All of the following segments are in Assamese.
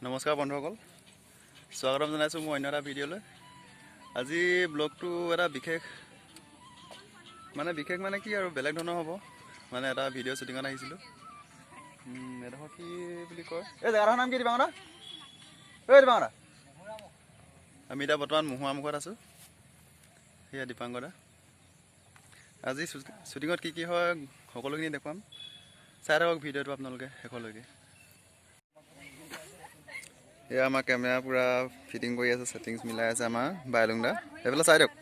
নমস্কাৰ বন্ধুসকল, স্বাগতম জনাইছোঁ মোৰ অন্য এটা ভিডিঅ'লৈ। আজি ব্লগটো এটা বিশেষ মানে কি আৰু বেলেগ ধৰণৰ হ'ব। মানে এটা ভিডিঅ' শ্বুটিঙত আহিছিলোঁ। এডোখৰ কি বুলি কয়, এই জেগাডোখৰ নাম কি দিবাংগা? দিবাংগা, আমি এতিয়া বৰ্তমান মহুৱা মুখত আছোঁ। সেয়া দীপাংগদা। আজি শ্বুটিঙত কি কি হয় সকলোখিনি দেখুৱাম। চাই থাকক ভিডিঅ'টো আপোনালোকে শেষলৈকে। এয়া আমাৰ কেমেৰা পুৰা ফিটিং কৰি আছে, ছেটিংছ মিলাই আছে আমাৰ বাইলুংদা। এইফালে চাই দিয়ক।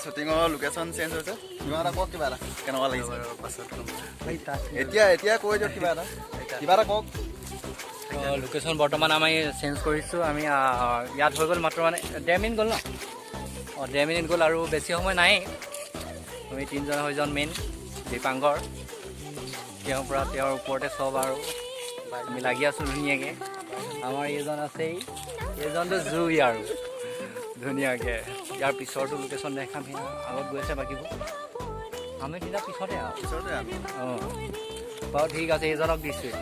শ্বুটিঙৰ লোকেশ্যন চেঞ্জ হৈছে। কিবা এটা কওক, কিবা এটা কেনেকুৱা লাগিছে এতিয়া কৈ দিয়ক, কিবা এটা কওক। লোকেশ্যন বৰ্তমান আমি চেঞ্জ কৰিছোঁ। আমি ইয়াত হৈ গ'ল মাত্ৰ মানে 1.5 মিনিট গ'ল ন। 1.5 মিনিট গ'ল আৰু বেছি সময় নাই। আমি 3জন হৈজন মেইন দীপাংকৰ, তেওঁৰ ওপৰতে চব আৰু আমি লাগি আছোঁ ধুনীয়াকৈ। আমাৰ এইজন আছেই, এইজনটো জুই আৰু ধুনীয়াকৈ। ইয়াৰ পিছৰটো লোকেশ্যন দেখাম, আগত গৈ আছে বাকীবোৰ। আমি তেতিয়া পিছতে আৰু অঁ বাৰু ঠিক আছে, এইজনক দিছোঁ।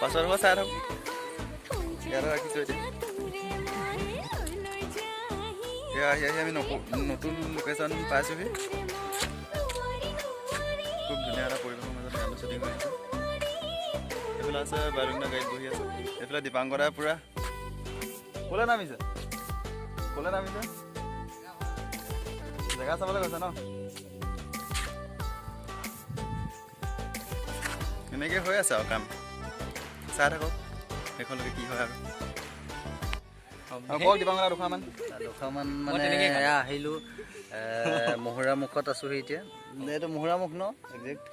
পাছত হ'ব, চাই থাকক। ইয়াত ৰাখিছোঁ এতিয়া আহি আমি নতুন লোকেশ্যন পাইছোঁহি। খুব ধুনীয়া এটা পৰিৱেশৰ মাজত গানটো শ্বুটিং হৈ আছে। এইফালে আছে বাইলুংদা গাড়ীত বহি আছে। এইফালে দীপাংগদাই পুৰা ক'লে নামিছে জেগা চাবলৈ গৈছে ন। এনেকৈ হৈ আছে আৰু কাম। চাই থাকক শেষলৈকে কি হয় আৰু কওক দীপাংগদা। দুখনমান মানে আহিলোঁ, মহুৰা মুখত আছোঁহি এতিয়া। এইটো মহুৰা মুখ ন, একজেক্ট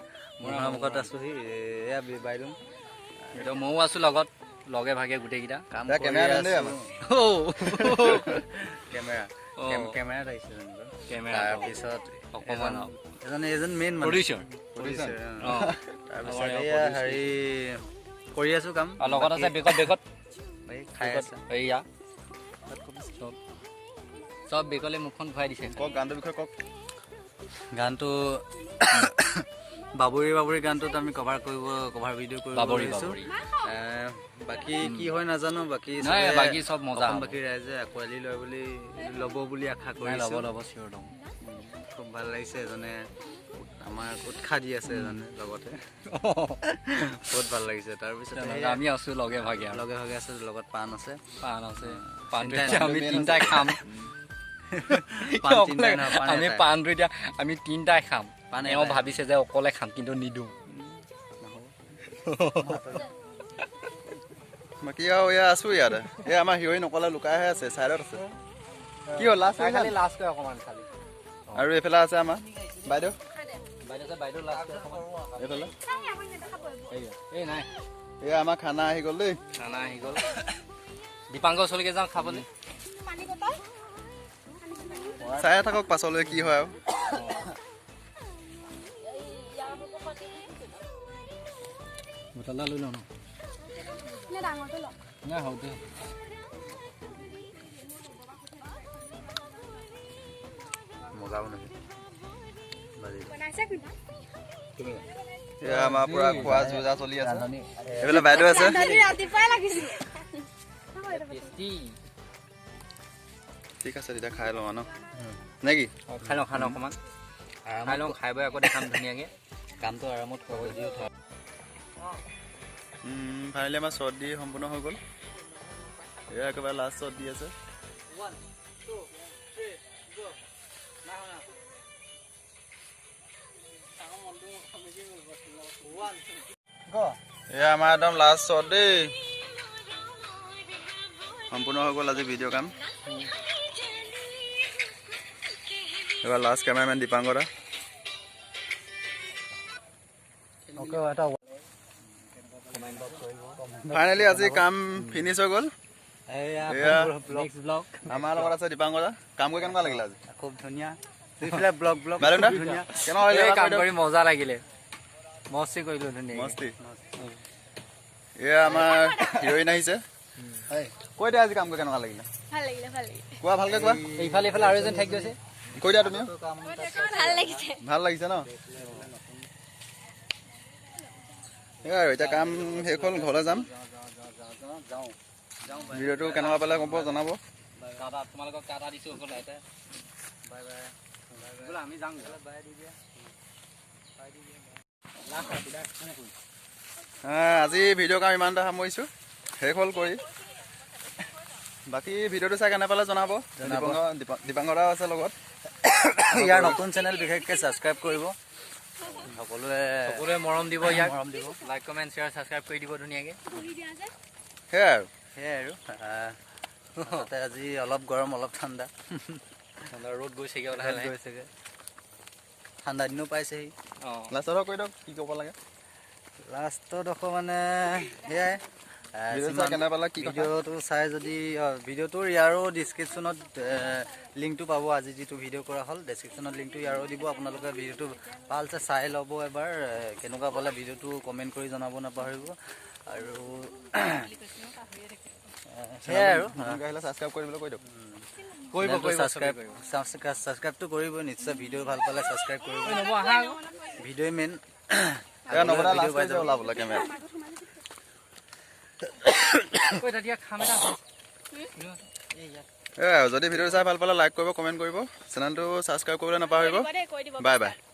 মহুৰা মুখত আছোঁহি। এয়া বাইলুং, এতিয়া ময়ো আছোঁ লগত, লগে ভাগে গোটেইকেইটা কাম কেমেৰাত আহিছে। তাৰপিছত অকণমান এজন মেইন প্ৰডিউচাৰ। তাৰপিছত এয়া হেৰি কৰি আছোঁ কাম। লগত আছে বেগত খাই আছে। এয়া চব বেগলে মুখখন ঘূৰাই দিছে। কওক গানটোৰ বিষয়ে কওক। গানটো বাবৰি গানটোত আমি কভাৰ ভিডিঅ' কৰিব পাৰিছোঁ। বাকী কি হয় নাজানো, বাকী চব মজা। বাকী ৰাইজে আঁকোৱালি ল'ব বুলি আশা কৰিছোঁ। খুব ভাল লাগিছে। এজনে আমাৰ উৎসাহ দি আছে, এজনে লগতে বহুত ভাল লাগিছে। তাৰপিছত আমি আছোঁ লগে ভাগে আছোঁ, লগত পাণ আছে। আমি তিনিটাই খাম। আমি পাণটো এতিয়া আমি তিনিটাই খাম। এওঁ ভাবিছে যে অকলে খাম, কিন্তু নিদিওঁ। বাকী আৰু এয়া আছোঁ ইয়াতে। এই আমাৰ হিৰ'ইন অকলে লুকাইহে আছে, ছাইডত আছে। কি হ'ল লাষ্ট অকণমান খালি। আৰু এইফালে আছে আমাৰ বাইদেউ। এইফালে এয়া আমাৰ খানা আহি গ'ল দেই। দীপাংকৰ ওচৰলৈকে যাওঁ খাবলৈ। চাই থাকক পাছলৈ কি হয় আৰু। লৈ লওঁ এয়া আমাৰ পুৰা খোৱা যোজা চলি আছে। এইফালে বাইদেউ আছে। ঠিক আছে তেতিয়া খাই লওঁ ন, নে কি? খাই লওঁ অকণমান। খাই বৈ আকৌ দেখাম ধুনীয়াকৈ। কামটো আৰামত কৰিব দিওঁ। ফাইনেলি আমাৰ শ্বট দি সম্পূৰ্ণ হৈ গ'ল। এয়া একেবাৰে লাষ্ট শ্বট দি আছে। এয়া আমাৰ একদম লাষ্ট শ্বট দেই। সম্পূৰ্ণ হৈ গ'ল আজি ভিডিঅ' কাম। এবাৰ লাষ্ট কেমেৰামেন দীপাংকৰ দা ফাইনেলি আজি কাম ফিনিছ হৈ গ'ল আমাৰ লগত আছে দীপাংকৰ দা কাম কৰি কেনেকুৱা লাগিলে আজি খুব ধুনীয়া কাম কৰি মজা লাগিলে মস্তি কৰিলো ধুনীয়া মস্তি এয়া আমাৰ হিৰইন আহিছে কৈ দিয়া আজি কাম কৰি কেনেকুৱা লাগিলে কোৱা ভালকে কোৱা এইফালে এইফালে আৰু এজন ঠেক গৈছে কৈ দিয়া তুমি ভাল লাগিছে ন এয়া আৰু এতিয়া কাম শেষ হ'ল ঘৰলৈ যাম ভিডিঅ'টো কেনেকুৱা পালে ক'ব জনাব তোমালোকক টাটা দিছো আমি যাম আজি ভিডিঅ' কাম ইমানটা সামৰিছোঁ শেষ হ'ল কৰি বাকী ভিডিঅ'টো চাই কেনে পালে জনাব দীপাংকৰ দাও আছে লগত ইয়াৰ নতুন চেনেল বিশেষকৈ ছাবস্ক্ৰাইব কৰিব সকলোৱে মৰম দিব ইয়াক মৰম দিব লাইক কমেণ্ট শ্বেয়াৰ ছাবস্ক্ৰাইব কৰি দিব ধুনীয়াকৈ সেয়াই আৰু তাতে আজি অলপ গৰম অলপ ঠাণ্ডা ৰ'দ গৈছেগৈ লাহে লাহে গৈছেগৈ ঠাণ্ডা দিনো পাইছেহি লাষ্টত কৈ দিয়ক কি ক'ব লাগে লাষ্টত মানে সেয়াই ভিডিঅ'টো চাই যদি ভিডিঅ'টোৰ ইয়াৰো ডিছক্ৰিপশ্যনত লিংকটো পাব আজি যিটো ভিডিঅ' কৰা হ'ল ডেছক্ৰিপশ্যনত লিংকটো ইয়াৰো দিব আপোনালোকে ভিডিঅ'টো ভালছে চাই ল'ব এবাৰ কেনেকুৱা পালে ভিডিঅ'টো কমেণ্ট কৰি জনাব নাপাহৰিব আৰু সেয়াই আৰু ছাবস্ক্ৰাইব কৰিবলৈ কৈ দিয়ক ছাবস্ক্ৰাইবটো কৰিব নিশ্চয় ভিডিঅ' ভাল পালে ছাবস্ক্ৰাইব কৰিব ভিডিঅ'ই মেইন ওলাবলৈ কেমেৰা যদি ভিডিঅ' চাই ভাল পালে লাইক কৰিব কমেণ্ট কৰিব চেনেলটো ছাবস্ক্ৰাইব কৰিবলৈ নাপাহৰিব বাই বাই